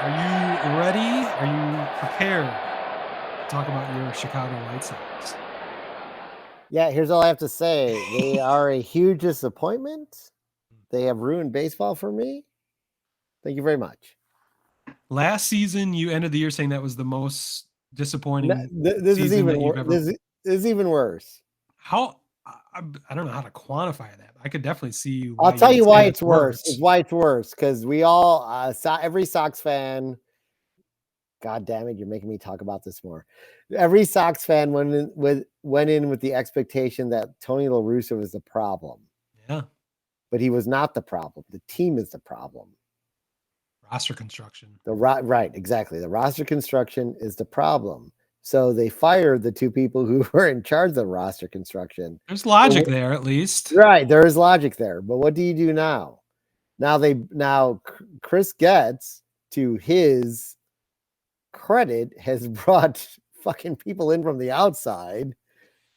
Are you ready? Are you prepared to talk about your Chicago White Sox? Yeah, here's all I have to say. They are a huge disappointment. They have ruined baseball for me. Thank you very much. Last season, you ended the year saying that was the most disappointing This is season even that you've ever. this is even worse. How I don't know how to quantify that. But I could definitely see I'll why you tell would you say why that's it's worse. It's worse. why it's worse because we all, every Sox fan. God damn it, you're making me talk about this more. Every Sox fan went in with the expectation that Tony La Russa was the problem, Yeah, but he was not the problem. The team is the problem. roster construction. Right, exactly. The roster construction is the problem. So they fired the two people who were in charge of the roster construction. There's logic there, at least. Right, there is logic there. But what do you do now? Now Chris Getz, to his credit, has brought fucking people in from the outside.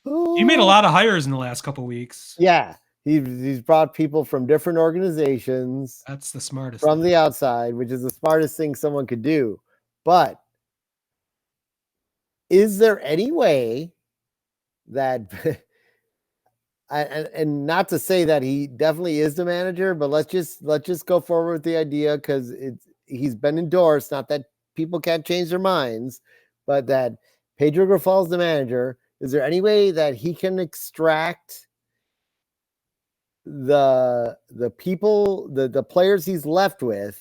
You made a Oh, lot of hires in the last couple weeks. yeah. He's brought people from different organizations That's the smartest from thing. the outside, which is the smartest thing someone could do. But is there any way that and not to say that he definitely is the manager, but let's just go forward with the idea because he's been endorsed. Not that people can't change their minds, but that Pedro Grifol is the manager. Is there any way that he can extract the people, the players he's left with,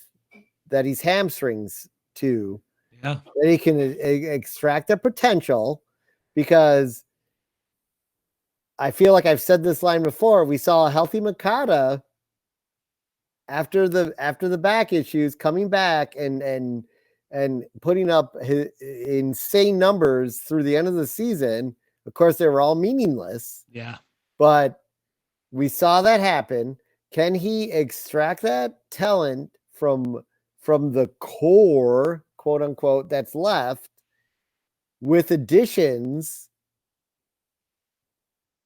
that he's hamstrings to, Yeah. that he can extract their potential? Because I feel like I've said this line before. We saw a healthy Makata after the back issues coming back and putting up insane numbers through the end of the season. Of course, they were all meaningless, Yeah. but we saw that happen. Can he extract that talent from the core, quote unquote, that's left with additions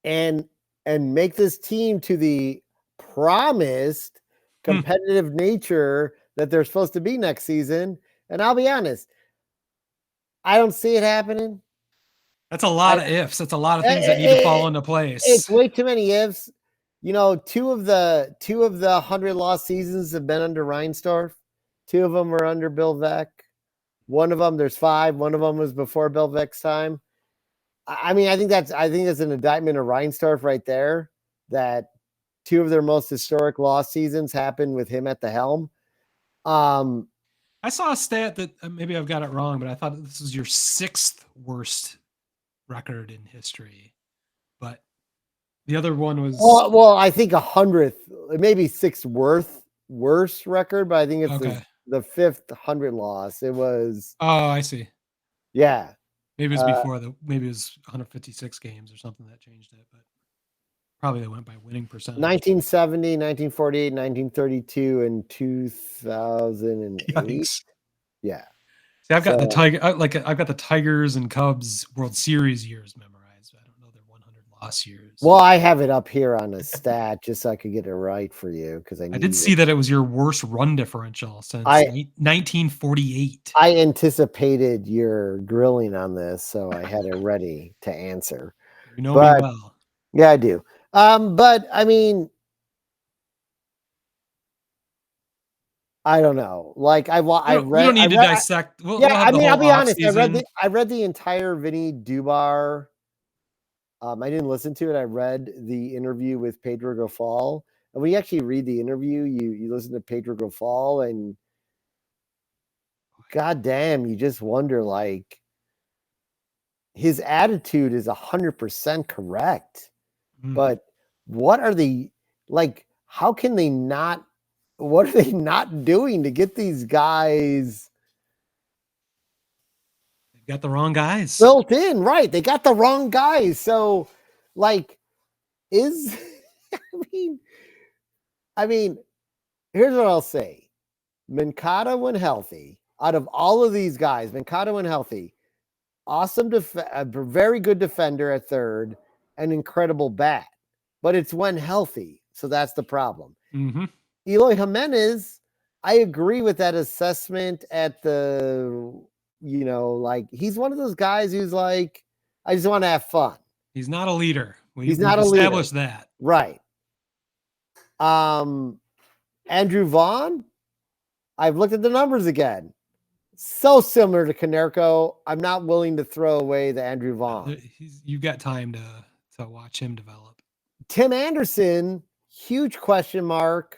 and make this team to the promised competitive nature that they're supposed to be next season? And I'll be honest, I don't see it happening. That's a lot of ifs. That's a lot of things that need to fall into It's place. way too many ifs. You know, two of the 100 loss seasons have been under Reinsdorf. Two of them are under Bill Veck. One of them, there's 5. One of them was before Bill Veck's time. I mean, I think that's an indictment of Reinsdorf right there. That 2 of their most historic loss seasons happened with him at the helm. I saw a stat that maybe I've got it wrong, but I thought this was your 6th worst record in history. But the other one was well, I think 100th, maybe 6th worst record, but I think it's okay. the 5th 100 loss. It was, Oh, I see. yeah. Maybe it was before maybe it was 156 games or something that changed it, but probably they went by winning percentage. 1970, 1948, 1932, and 2008. Yikes. Yeah. See, I've got the I've got the Tigers and Cubs World Series years memorized. I don't know their 100 loss years. Well, I have it up here on a stat just so I could get it right for you because I did see that it was your worst run differential since 1948. I anticipated your grilling on this, so I had it ready to answer. You know me well. Yeah, I do. But I mean, I don't know. Like I read. We don't need to dissect. We'll Yeah, have I the mean, whole I'll be honest. offseason. I read the entire Vinny Dubar. I didn't listen to it. I read the interview with Pedro Grifol, and when you actually read the interview, you listen to Pedro Grifol, and goddamn, you just wonder, like, his attitude is 100% correct, but what are they, like? How can they not? What are they not doing to get these guys? They've got the wrong guys built in, right? They got the wrong guys. So, like, I mean, here's what I'll say. Mancada, when healthy, out of all of these guys, Mancada, when healthy, awesome, a very good defender at third, an incredible bat. But it's when healthy. So that's the problem. Mm-hmm. Eloy Jimenez I agree with that assessment at the, like he's one of those guys who's like, I just want to have fun. He's not a leader. He's not a leader. Established that. Right. Andrew Vaughn, I've looked at the numbers again. So similar to Konerko. I'm not willing to throw away the Andrew Vaughn. You've got time to watch him develop. Tim Anderson, huge question mark.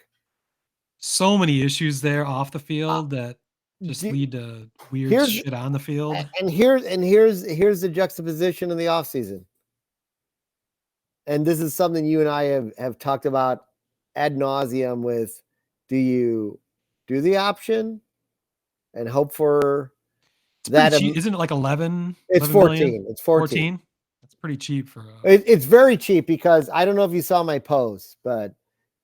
So many issues there off the field that just lead to weird shit on the field. And here's the juxtaposition in the offseason. And this is something you and I have talked about ad nauseum with, do you do the option and hope for that? Isn't it like 11? It's 14. Million? It's 14. That's pretty cheap for it's very cheap, because I don't know if you saw my post, but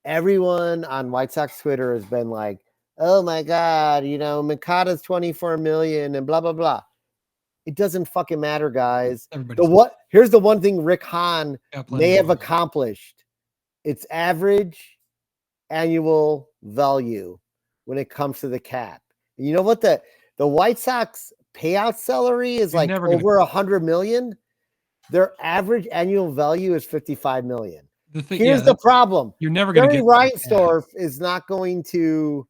everyone on White Sox Twitter has been like, oh my God, Mikada's 24 million and blah, blah, blah. It doesn't fucking matter, guys. Here's the one thing Rick Hahn may have accomplished. It's average annual value when it comes to the cap. And you know what? The White Sox payout salary is like over 100 million. Their average annual value is 55 million. Here's the problem. You're never going to get Reinsdorf is not going to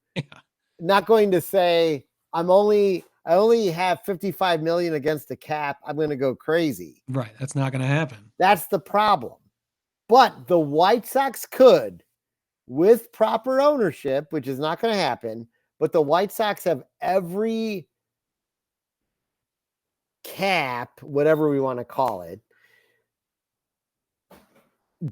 say, I only have 55 million against the cap. I'm going to go crazy. Right. That's not going to happen. That's the problem. But the White Sox could, with proper ownership, which is not going to happen, but the White Sox have every cap, whatever we want to call it,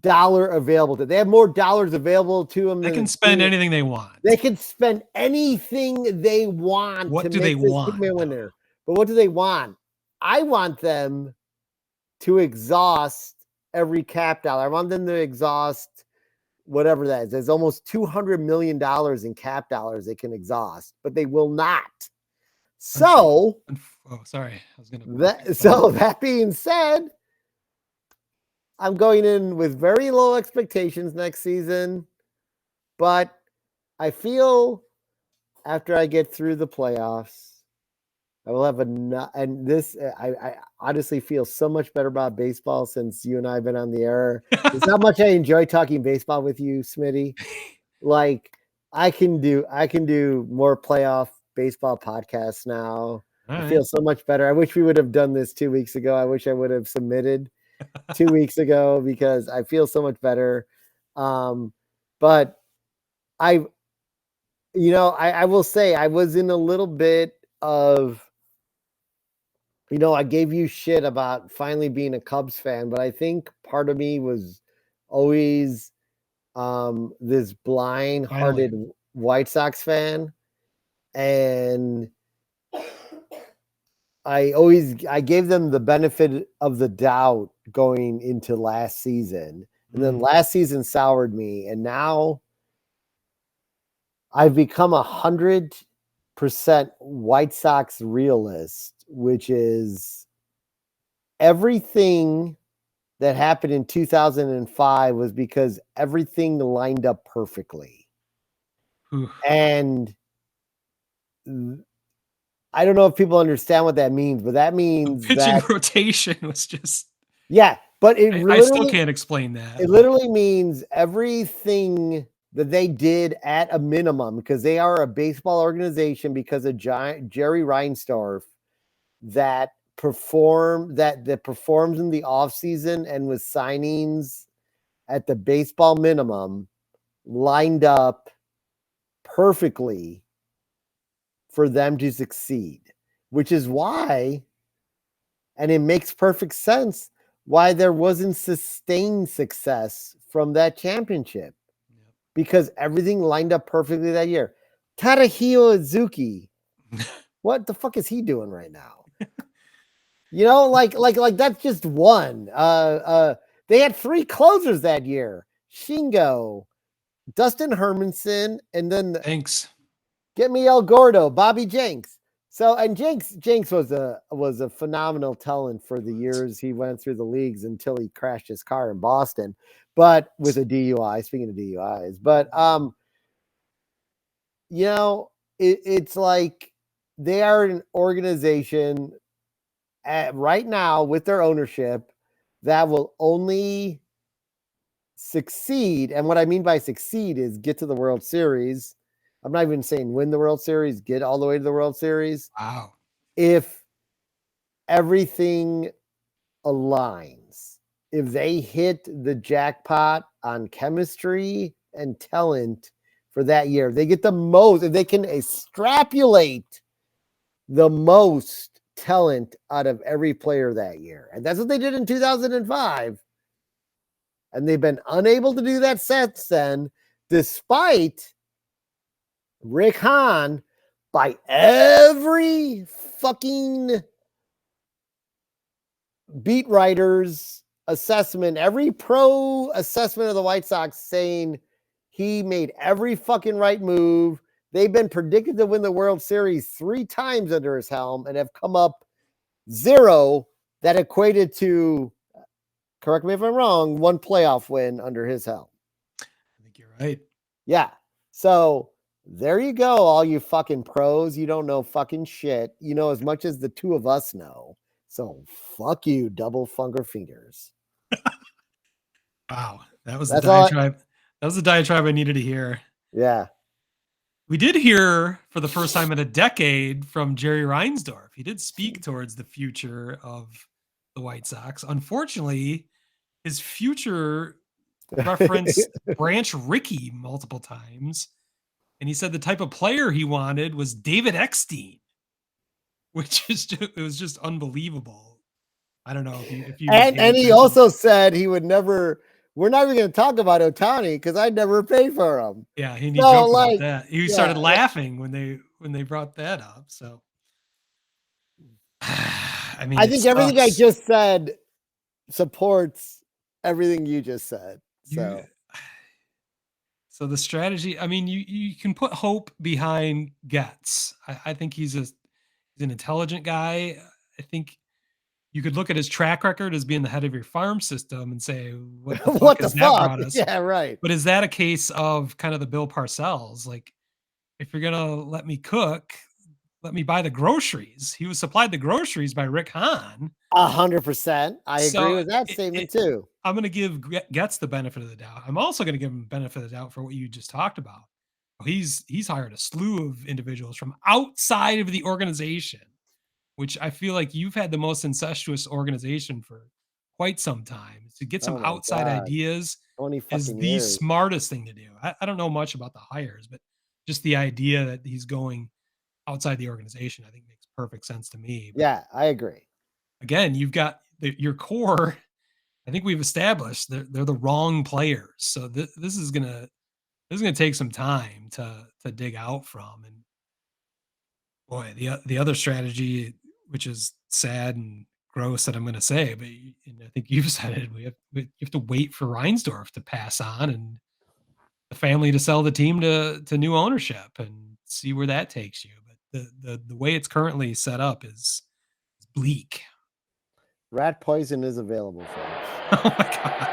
dollar available to. They have more dollars available to them. They can spend anything they want. They can spend anything they want. What do they want? But what do they want? I want them to exhaust every cap dollar. I want them to exhaust whatever that is. There's almost $200 million in cap dollars they can exhaust, but they will not. So, sorry. I was gonna. That being said, I'm going in with very low expectations next season, but I feel after I get through the playoffs, I will have I honestly feel so much better about baseball since you and I have been on the air. It's how much I enjoy talking baseball with you, Smitty. Like I can do more playoff baseball podcasts now. I feel so much better. I wish we would have done this 2 weeks ago. I wish I would have submitted 2 weeks ago, because I feel so much better. But I will say I was in a little bit of, I gave you shit about finally being a Cubs fan, but I think part of me was always this blind-hearted White Sox fan. And I gave them the benefit of the doubt going into last season. And then last season soured me. And now I've become 100% White Sox realist, which is everything that happened in 2005 was because everything lined up perfectly. And I don't know if people understand what that means, but that means pitching rotation was just but I still can't explain that. It literally means everything that they did at a minimum, because they are a baseball organization because of Jerry Reinsdorf that performs in the offseason and with signings at the baseball minimum lined up perfectly for them to succeed, which is why, and it makes perfect sense, why there wasn't sustained success from that championship, because everything lined up perfectly that year. Tadahiro Azuki, what the fuck is he doing right now? Like that's just one. They had 3 closers that year: Shingo, Dustin Hermanson, and then get me El Gordo, Bobby Jenks. So, and Jenks was a phenomenal talent for the years he went through the leagues until he crashed his car in Boston, but with a DUI. Speaking of DUIs, but it's like they are an organization right now with their ownership that will only succeed. And what I mean by succeed is get to the World Series. I'm not even saying win the World Series, get all the way to the World Series. Wow. If everything aligns, if they hit the jackpot on chemistry and talent for that year, they get the most, if they can extrapolate the most talent out of every player that year. And that's what they did in 2005. And they've been unable to do that since then, despite Rick Hahn, by every fucking beat writer's assessment, every pro assessment of the White Sox saying he made every fucking right move. They've been predicted to win the World Series 3 times under his helm and have come up 0 that equated to, correct me if I'm wrong, 1 playoff win under his helm. I think you're right. Yeah. So there you go, all you fucking pros. You don't know fucking shit. You know as much as the two of us know. So fuck you, double funger fingers. Wow. That was the diatribe. That was the diatribe I needed to hear. Yeah. We did hear for the first time in a decade from Jerry Reinsdorf. He did speak towards the future of the White Sox. Unfortunately, his future referenced Branch Rickey multiple times. And he said the type of player he wanted was David Eckstein, which is it was just unbelievable. I don't know if you and he also said he would never. We're not even going to talk about Ohtani because I'd never pay for him. Yeah, he joked about that. He started laughing when they brought that up. So, I mean, I think everything I just said supports everything you just said. So the strategy. I mean, you can put hope behind Getz. I think he's an intelligent guy. I think you could look at his track record as being the head of your farm system and say, what the fuck has that brought us? Yeah, right. But is that a case of kind of the Bill Parcells? Like, if you're going to let me cook, let me buy the groceries. He was supplied the groceries by Rick Hahn. 100%. I agree with that statement too. I'm going to give Getz the benefit of the doubt. I'm also going to give him benefit of the doubt for what you just talked about. He's hired a slew of individuals from outside of the organization, which I feel like you've had the most incestuous organization for quite some time. To get some outside ideas is the smartest thing to do. I don't know much about the hires, but just the idea that he's going outside the organization, I think makes perfect sense to me. But yeah, I agree. Again, you've got your core. I think we've established they're the wrong players. So this is gonna take some time to dig out from. And boy, the other strategy, which is sad and gross that I'm going to say, but I think you've said it. You have to wait for Reinsdorf to pass on and the family to sell the team to new ownership and see where that takes you. But the way it's currently set up is bleak. Rat poison is available, folks. Oh my God.